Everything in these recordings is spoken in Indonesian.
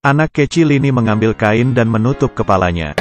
Anak kecil ini mengambil kain dan menutup kepalanya.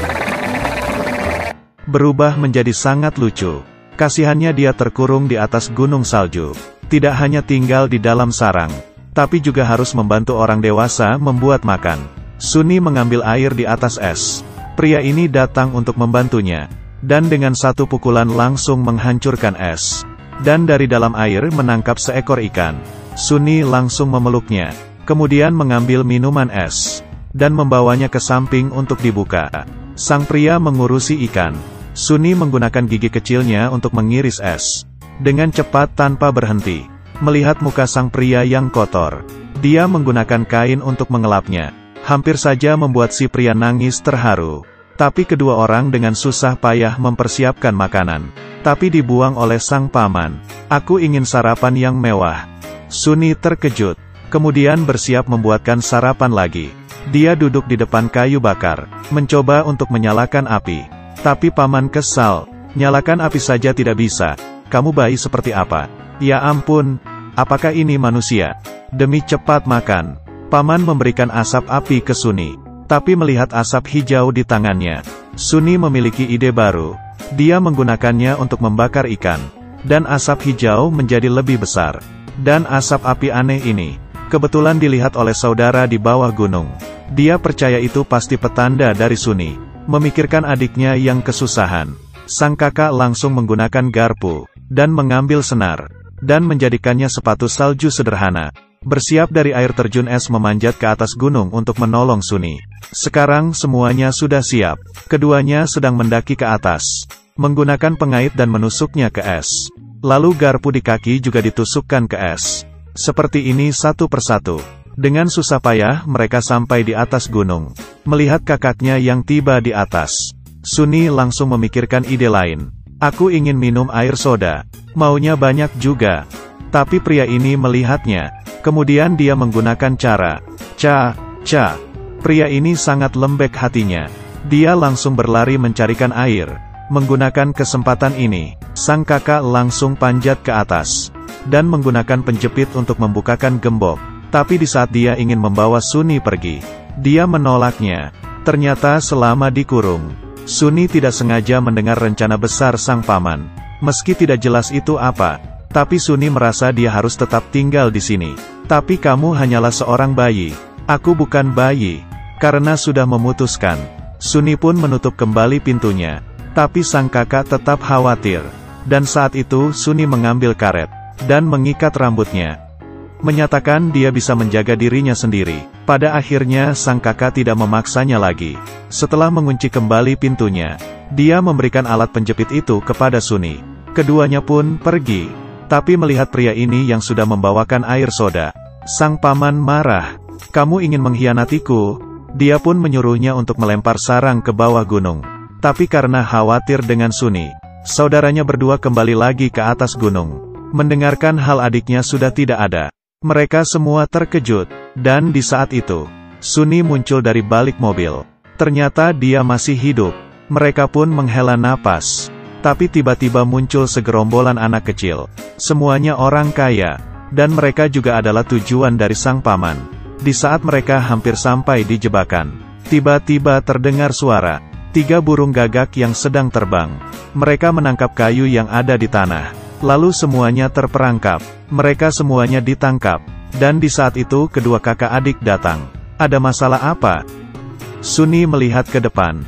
Berubah menjadi sangat lucu. Kasihannya dia terkurung di atas gunung salju. Tidak hanya tinggal di dalam sarang, tapi juga harus membantu orang dewasa membuat makan. Sunny mengambil air di atas es. Pria ini datang untuk membantunya, dan dengan satu pukulan langsung menghancurkan es. Dan dari dalam air menangkap seekor ikan. Sunny langsung memeluknya, kemudian mengambil minuman es, dan membawanya ke samping untuk dibuka. Sang pria mengurusi ikan. Sunny menggunakan gigi kecilnya untuk mengiris es. Dengan cepat tanpa berhenti. Melihat muka sang pria yang kotor, dia menggunakan kain untuk mengelapnya. Hampir saja membuat si pria nangis terharu. Tapi kedua orang dengan susah payah mempersiapkan makanan. Tapi dibuang oleh sang paman. Aku ingin sarapan yang mewah. Sunny terkejut. Kemudian bersiap membuatkan sarapan lagi. Dia duduk di depan kayu bakar, mencoba untuk menyalakan api. Tapi paman kesal. Nyalakan api saja tidak bisa. Kamu bayi seperti apa? Ya ampun, apakah ini manusia? Demi cepat makan, paman memberikan asap api ke Sunny. Tapi melihat asap hijau di tangannya, Sunny memiliki ide baru. Dia menggunakannya untuk membakar ikan. Dan asap hijau menjadi lebih besar. Dan asap api aneh ini kebetulan dilihat oleh saudara di bawah gunung. Dia percaya itu pasti petanda dari Sunny. Memikirkan adiknya yang kesusahan, sang kakak langsung menggunakan garpu, dan mengambil senar, dan menjadikannya sepatu salju sederhana. Bersiap dari air terjun es memanjat ke atas gunung untuk menolong Sunny. Sekarang semuanya sudah siap. Keduanya sedang mendaki ke atas, menggunakan pengait dan menusuknya ke es. Lalu garpu di kaki juga ditusukkan ke es. Seperti ini satu persatu. Dengan susah payah mereka sampai di atas gunung. Melihat kakaknya yang tiba di atas, Sunny langsung memikirkan ide lain. Aku ingin minum air soda. Maunya banyak juga. Tapi pria ini melihatnya. Kemudian dia menggunakan cara ca. Pria ini sangat lembek hatinya. Dia langsung berlari mencarikan air. Menggunakan kesempatan ini, sang kakak langsung panjat ke atas, dan menggunakan penjepit untuk membukakan gembok. Tapi di saat dia ingin membawa Sunny pergi, dia menolaknya. Ternyata selama dikurung, Sunny tidak sengaja mendengar rencana besar sang paman. Meski tidak jelas itu apa, tapi Sunny merasa dia harus tetap tinggal di sini. Tapi kamu hanyalah seorang bayi. Aku bukan bayi. Karena sudah memutuskan, Sunny pun menutup kembali pintunya. Tapi sang kakak tetap khawatir. Dan saat itu Sunny mengambil karet, dan mengikat rambutnya. Menyatakan dia bisa menjaga dirinya sendiri. Pada akhirnya sang kakak tidak memaksanya lagi. Setelah mengunci kembali pintunya, dia memberikan alat penjepit itu kepada Sunny. Keduanya pun pergi. Tapi melihat pria ini yang sudah membawakan air soda, sang paman marah. Kamu ingin mengkhianatiku? Dia pun menyuruhnya untuk melempar sarang ke bawah gunung. Tapi karena khawatir dengan Sunny, saudaranya berdua kembali lagi ke atas gunung. Mendengarkan hal adiknya sudah tidak ada, mereka semua terkejut. Dan di saat itu, Sunny muncul dari balik mobil. Ternyata dia masih hidup. Mereka pun menghela napas. Tapi tiba-tiba muncul segerombolan anak kecil. Semuanya orang kaya. Dan mereka juga adalah tujuan dari sang paman. Di saat mereka hampir sampai di jebakan, tiba-tiba terdengar suara 3 burung gagak yang sedang terbang. Mereka menangkap kayu yang ada di tanah. Lalu semuanya terperangkap. Mereka semuanya ditangkap. Dan di saat itu kedua kakak adik datang. Ada masalah apa? Sunny melihat ke depan.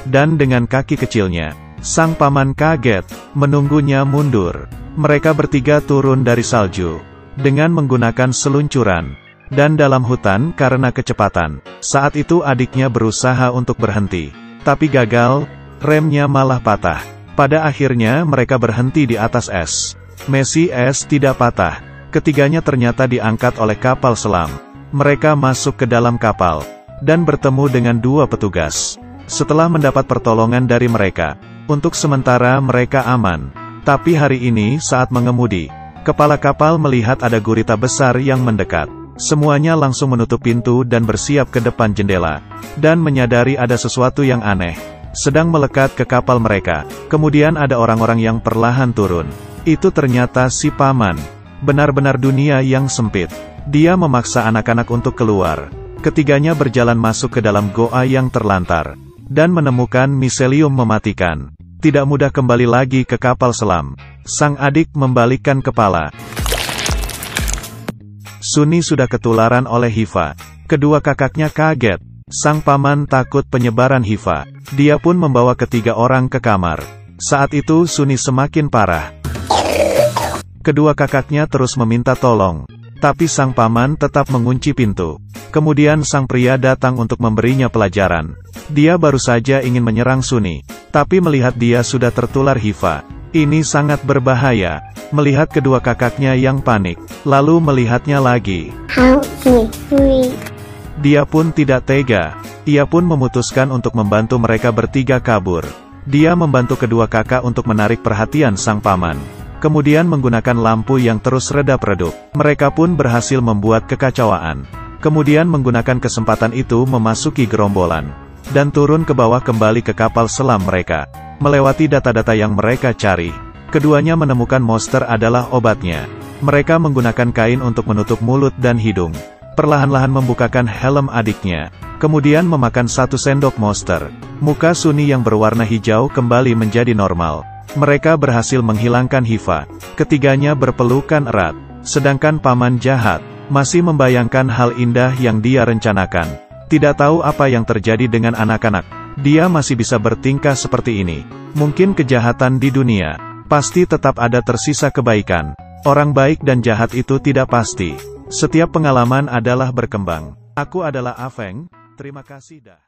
Dan dengan kaki kecilnya, sang paman kaget, menunggunya mundur. Mereka bertiga turun dari salju, dengan menggunakan seluncuran. Dan dalam hutan karena kecepatan. Saat itu adiknya berusaha untuk berhenti. Tapi gagal, remnya malah patah. Pada akhirnya mereka berhenti di atas es. Meski es tidak patah, ketiganya ternyata diangkat oleh kapal selam. Mereka masuk ke dalam kapal, dan bertemu dengan 2 petugas. Setelah mendapat pertolongan dari mereka, untuk sementara mereka aman. Tapi hari ini saat mengemudi, kepala kapal melihat ada gurita besar yang mendekat. Semuanya langsung menutup pintu dan bersiap ke depan jendela. Dan menyadari ada sesuatu yang aneh sedang melekat ke kapal mereka. Kemudian ada orang-orang yang perlahan turun. Itu ternyata si paman. Benar-benar dunia yang sempit. Dia memaksa anak-anak untuk keluar. Ketiganya berjalan masuk ke dalam goa yang terlantar, dan menemukan miselium mematikan. Tidak mudah kembali lagi ke kapal selam. Sang adik membalikkan kepala. Sunni sudah ketularan oleh HIV. Kedua kakaknya kaget. Sang paman takut penyebaran HIV. Dia pun membawa ketiga orang ke kamar. Saat itu Sunni semakin parah. Kedua kakaknya terus meminta tolong. Tapi sang paman tetap mengunci pintu. Kemudian sang pria datang untuk memberinya pelajaran. Dia baru saja ingin menyerang Sunni. Tapi melihat dia sudah tertular HIV. Ini sangat berbahaya. Melihat kedua kakaknya yang panik. Lalu melihatnya lagi. Dia pun tidak tega. Ia pun memutuskan untuk membantu mereka bertiga kabur. Dia membantu kedua kakak untuk menarik perhatian sang paman. Kemudian menggunakan lampu yang terus redap-redup. Mereka pun berhasil membuat kekacauan. Kemudian menggunakan kesempatan itu memasuki gerombolan. Dan turun ke bawah kembali ke kapal selam mereka. Melewati data-data yang mereka cari. Keduanya menemukan monster adalah obatnya. Mereka menggunakan kain untuk menutup mulut dan hidung. Perlahan-lahan membukakan helm adiknya. Kemudian memakan 1 sendok monster. Muka Sunni yang berwarna hijau kembali menjadi normal. Mereka berhasil menghilangkan HIV. Ketiganya berpelukan erat. Sedangkan paman jahat masih membayangkan hal indah yang dia rencanakan. Tidak tahu apa yang terjadi dengan anak-anak. Dia masih bisa bertingkah seperti ini. Mungkin kejahatan di dunia. Pasti tetap ada tersisa kebaikan. Orang baik dan jahat itu tidak pasti. Setiap pengalaman adalah berkembang. Aku adalah Afeng. Terima kasih dah.